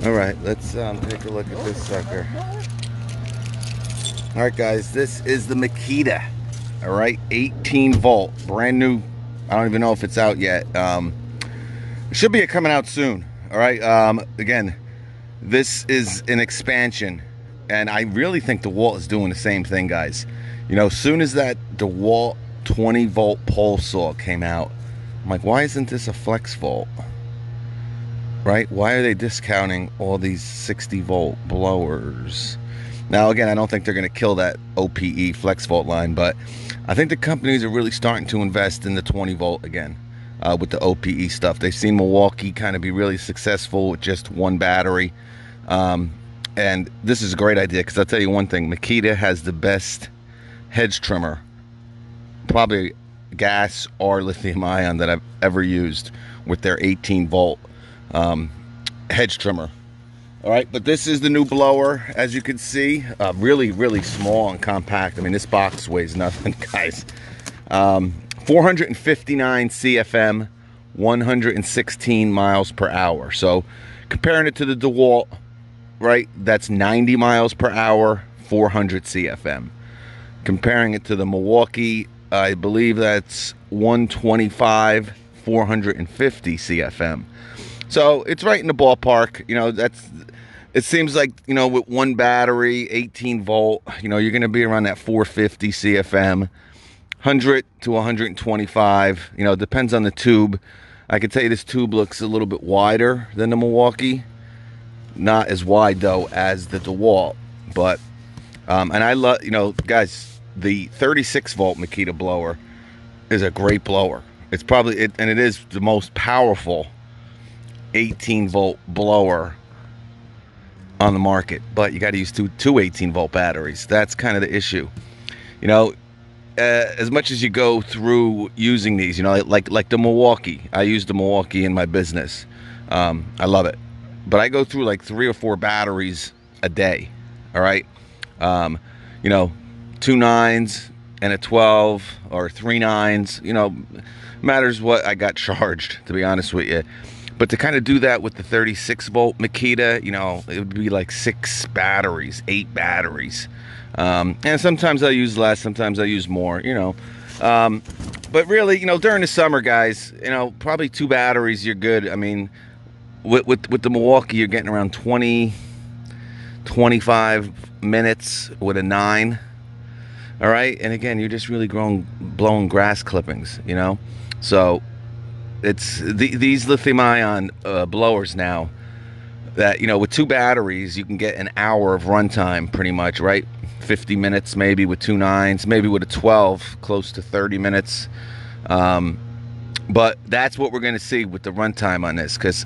All right, let's take a look at this sucker. All right, guys, this is the MAKITA. All right, 18 volt, brand new. I don't even know if it's out yet. It should be coming out soon. All right. Again, this is an expansion, and I really think DeWalt is doing the same thing, guys. You know, as soon as that DeWalt 20 volt pole saw came out, I'm like, why isn't this a flex volt? Right? Why are they discounting all these 60 volt blowers? Now, again, I don't think they're going to kill that OPE flex volt line, but I think the companies are really starting to invest in the 20 volt again with the OPE stuff. They've seen Milwaukee kind of be really successful with just one battery. And this is a great idea, because I'll tell you one thing, MAKITA has the best hedge trimmer, probably gas or lithium ion, that I've ever used with their 18 volt hedge trimmer. All right, but this is the new blower, as you can see. Really, really small and compact. I mean, this box weighs nothing, guys. 459 CFM, 116 miles per hour. So comparing it to the DeWalt, right, that's 90 miles per hour, 400 CFM. Comparing it to the Milwaukee, I believe that's 125, 450 CFM. So it's right in the ballpark. You know, it seems like, you know, with one battery, 18 volt, you know, you're going to be around that 450 CFM, 100 to 125. You know, it depends on the tube. I can tell you this tube looks a little bit wider than the Milwaukee. Not as wide, though, as the DeWalt. But, and I love, you know, guys, the 36 volt MAKITA blower is a great blower. It's probably, and it is the most powerful 18 volt blower on the market, but you got to use two 18 volt batteries. That's kind of the issue. You know, as much as you go through using these, you know, like the Milwaukee. I use the Milwaukee in my business. I love it, but I go through like 3 or 4 batteries a day. All right, you know, 2 9s and a 12, or 3 9s. You know, matters what I got charged, to be honest with you. But to kind of do that with the 36 volt MAKITA, you know, it would be like 6 batteries, 8 batteries. And sometimes I'll use less, sometimes I'll use more, you know. But really, you know, during the summer, guys, you know, probably 2 batteries, you're good. I mean, with the Milwaukee, you're getting around 20, 25 minutes with a 9. All right. And again, you're just really blowing grass clippings, you know. So it's these lithium ion blowers now that, you know, with 2 batteries you can get an hour of runtime pretty much, right? 50 minutes maybe with 2 9s, maybe with a 12 close to 30 minutes. But that's what we're going to see with the runtime on this, because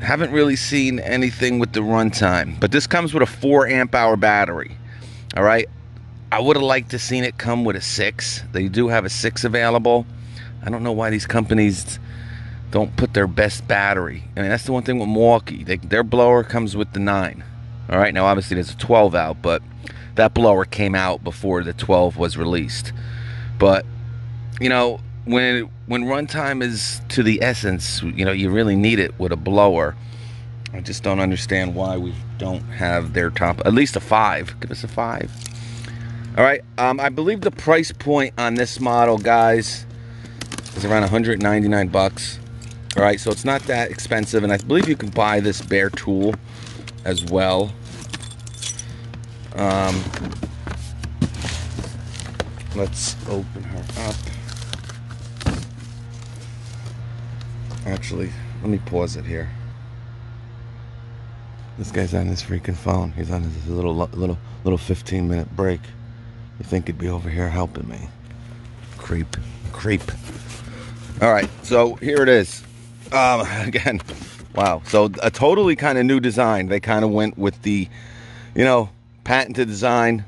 I haven't really seen anything with the runtime. But this comes with a 4 amp hour battery. All right, I would have liked to seen it come with a 6. They do have a 6 available. I don't know why these companies don't put their best battery. I mean, that's the one thing with Milwaukee. Their blower comes with the 9. All right, now obviously there's a 12 out, but that blower came out before the 12 was released. But, you know, when runtime is to the essence, you know, you really need it with a blower. I just don't understand why we don't have their top, at least a 5. Give us a 5. All right, I believe the price point on this model, guys, is around 199 bucks. All right, so it's not that expensive, and I believe you can buy this bare tool as well. Let's open her up. Actually, let me pause it here. This guy's on his freaking phone. He's on his little 15-minute break. You think he'd be over here helping me? Creep. All right, so here it is. Again, wow. So a totally kind of new design. They kind of went with the, you know, patented design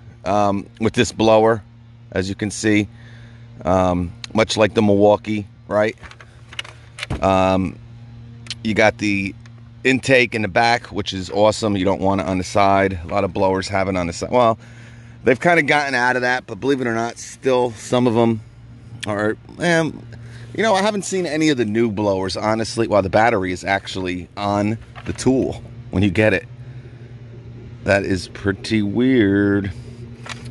with this blower, as you can see, much like the Milwaukee, right? You got the intake in the back, which is awesome. You don't want it on the side. A lot of blowers have it on the side. Well, they've kind of gotten out of that, but believe it or not, still some of them are, you You know, I haven't seen any of the new blowers, honestly. Well, the battery is actually on the tool when you get it. That is pretty weird.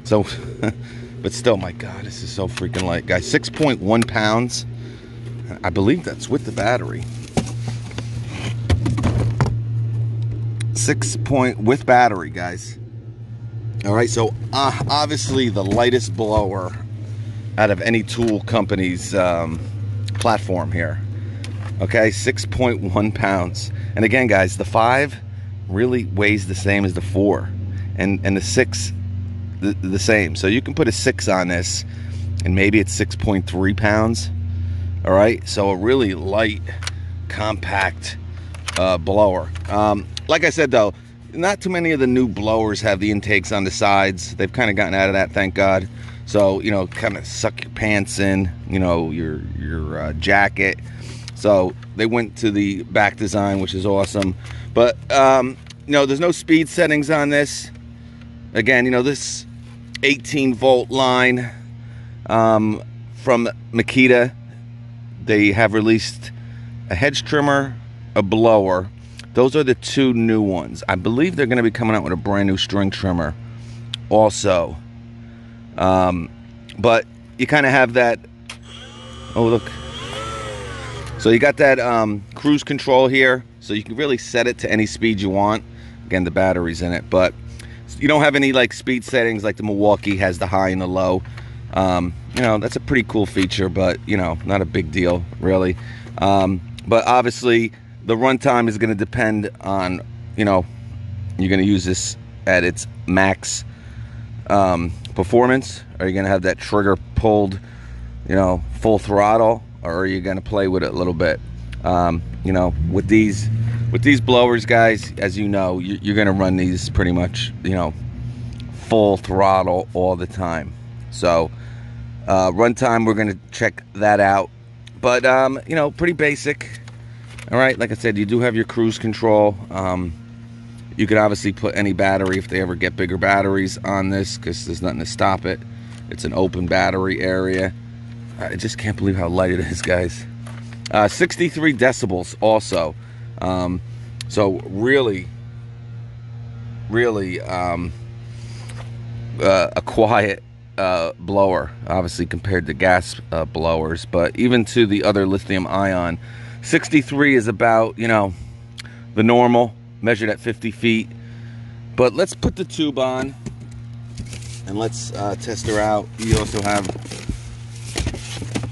So, but still, my God, this is so freaking light, guys. 6.1 pounds. I believe that's with the battery. With battery, guys. All right, so obviously the lightest blower out of any tool company's platform here. Okay, 6.1 pounds. And again, guys, the 5 really weighs the same as the 4, and the 6 the same. So you can put a 6 on this, and maybe it's 6.3 pounds. All right, so a really light, compact blower. Like I said, though, not too many of the new blowers have the intakes on the sides. They've kind of gotten out of that, thank God. So, you know, kind of suck your pants in, you know, your jacket. So they went to the back design, which is awesome. But, you know, there's no speed settings on this. Again, you know, this 18-volt line from MAKITA. They have released a hedge trimmer, a blower. Those are the 2 new ones. I believe they're going to be coming out with a brand new string trimmer also. But you kind of have that. Oh, look. So you got that cruise control here. So you can really set it to any speed you want. Again, the battery's in it. But you don't have any like speed settings like the Milwaukee has, the high and the low. You know, that's a pretty cool feature, but, you know, not a big deal, really. But obviously, the runtime is going to depend on, you know, you're going to use this at its max performance. Are you going to have that trigger pulled, you know, full throttle, or are you going to play with it a little bit? You know, with these blowers, guys, as you know, you're going to run these pretty much, you know, full throttle all the time. So runtime, we're going to check that out. But, you know, pretty basic. All right, like I said, you do have your cruise control. You can obviously put any battery if they ever get bigger batteries on this, because there's nothing to stop it. It's an open battery area. I just can't believe how light it is, guys. 63 decibels also. So really a quiet blower, obviously, compared to gas blowers, but even to the other lithium ion. 63 is about, you know, the normal, measured at 50 feet. But let's put the tube on and let's test her out. You also have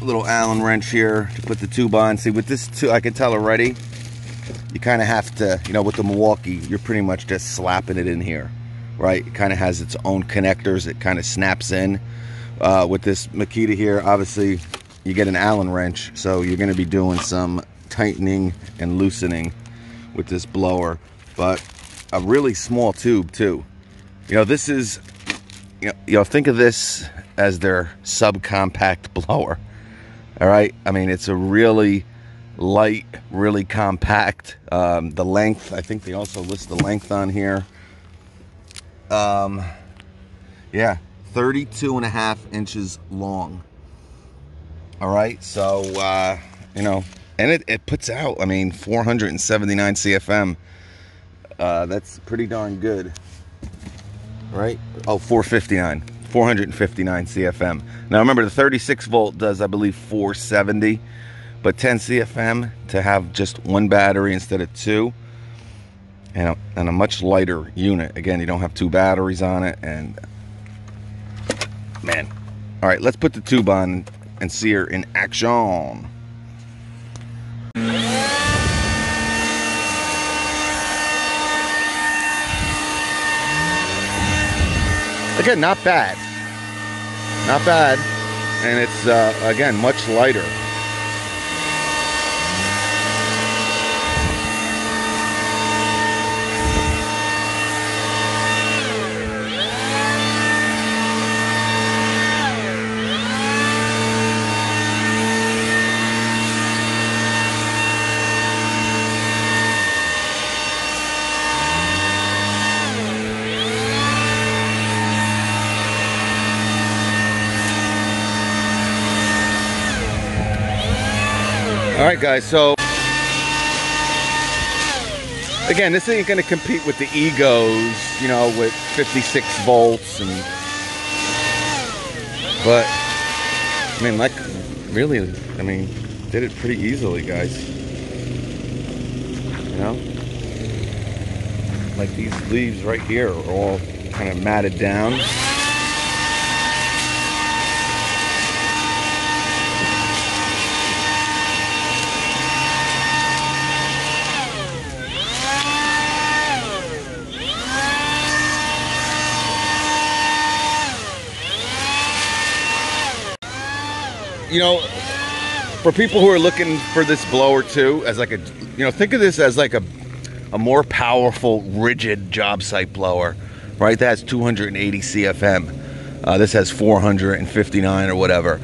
a little Allen wrench here to put the tube on. See, with this tube, I can tell already, you kind of have to, you know, with the Milwaukee, you're pretty much just slapping it in here, right? It kind of has its own connectors. It kind of snaps in. With this MAKITA here, obviously, you get an Allen wrench, so you're going to be doing some tightening and loosening with this blower. But a really small tube too. You know, this is, you know, think of this as their subcompact blower. All right, I mean, it's a really light, really compact. The length, I think they also list the length on here. Yeah, 32.5 inches long. All right, so you know, and it puts out, I mean, 479 CFM. That's pretty darn good, right? Oh, 459 CFM. Now remember, the 36 volt does, I believe, 470, but 10 CFM to have just one battery instead of 2, and a much lighter unit. Again, you don't have 2 batteries on it, and man. All right, let's put the tube on and see her in action. Again, not bad. Not bad. And it's, again, much lighter. right, guys, so again, this ain't going to compete with the Egos, you know, with 56 volts, but I mean, like, really, I mean, did it pretty easily, guys. You know, like these leaves right here are all kind of matted down. You know, for people who are looking for this blower too, as like a, you know, think of this as like a more powerful, rigid job site blower, right? That has 280 CFM. This has 459 or whatever.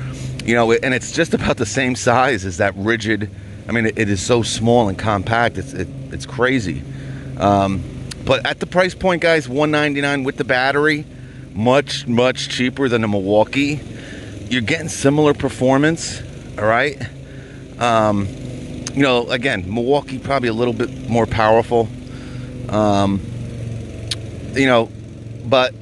You know, and it's just about the same size as that rigid. I mean, it is so small and compact. It's crazy. But at the price point, guys, $199 with the battery, much cheaper than the Milwaukee. You're getting similar performance, all right? You know, again, Milwaukee probably a little bit more powerful. You know, but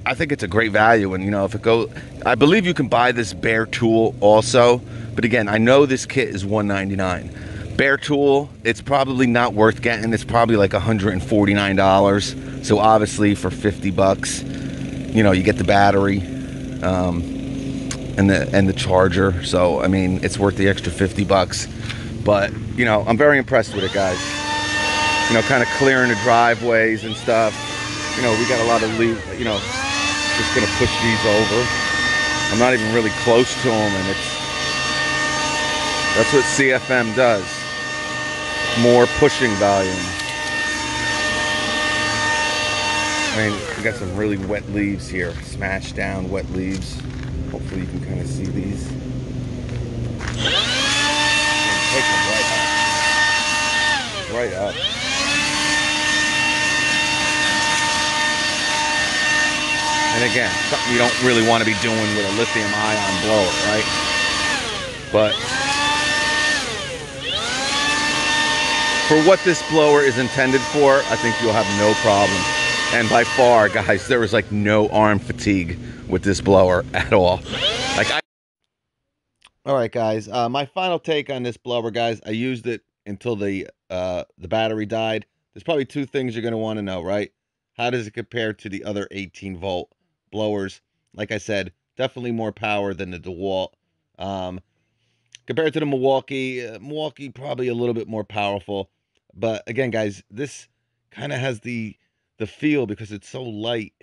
I think it's a great value. And, you know, if it goes, I believe you can buy this bare tool also. But again, I know this kit is $199. Bare tool, it's probably not worth getting. It's probably like $149. So obviously for 50 bucks, you know, you get the battery. And the charger, so I mean it's worth the extra 50 bucks. But you know, I'm very impressed with it, guys. You know, kind of clearing the driveways and stuff. You know, we got a lot of leaves. You know, just gonna push these over. I'm not even really close to them, and that's what CFM does. More pushing volume. I mean, we got some really wet leaves here, smashed down wet leaves. Hopefully you can kind of see these. Take them right up. Right up. And again, something you don't really want to be doing with a lithium ion blower, right? But for what this blower is intended for, I think you'll have no problem. And by far, guys, there was like no arm fatigue with this blower at all. All right, guys, my final take on this blower, guys. I used it until the battery died. There's probably two things you're going to want to know, right? How does it compare to the other 18-volt blowers? Like I said, definitely more power than the DeWalt. Compared to the Milwaukee probably a little bit more powerful. But again, guys, this kind of has the feel because it's so light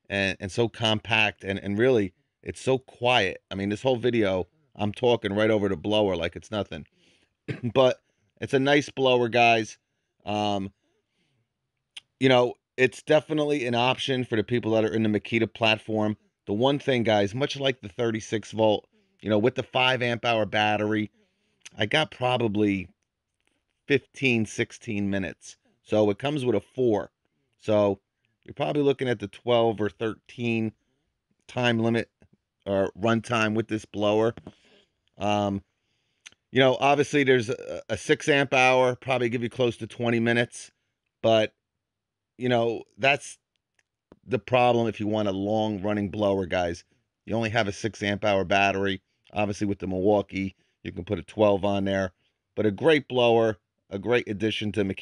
and so compact, and really it's so quiet. I mean, this whole video I'm talking right over the blower like it's nothing. But it's a nice blower, guys. You know, it's definitely an option for the people that are in the Makita platform. The one thing, guys, much like the 36 volt, you know, with the 5 amp hour battery, I got probably 15, 16 minutes. So it comes with a 4. So you're probably looking at the 12 or 13 time limit or runtime with this blower. You know, obviously there's a 6 amp hour, probably give you close to 20 minutes. But, you know, that's the problem if you want a long running blower, guys. You only have a 6 amp hour battery. Obviously with the Milwaukee, you can put a 12 on there. But a great blower, a great addition to Makita.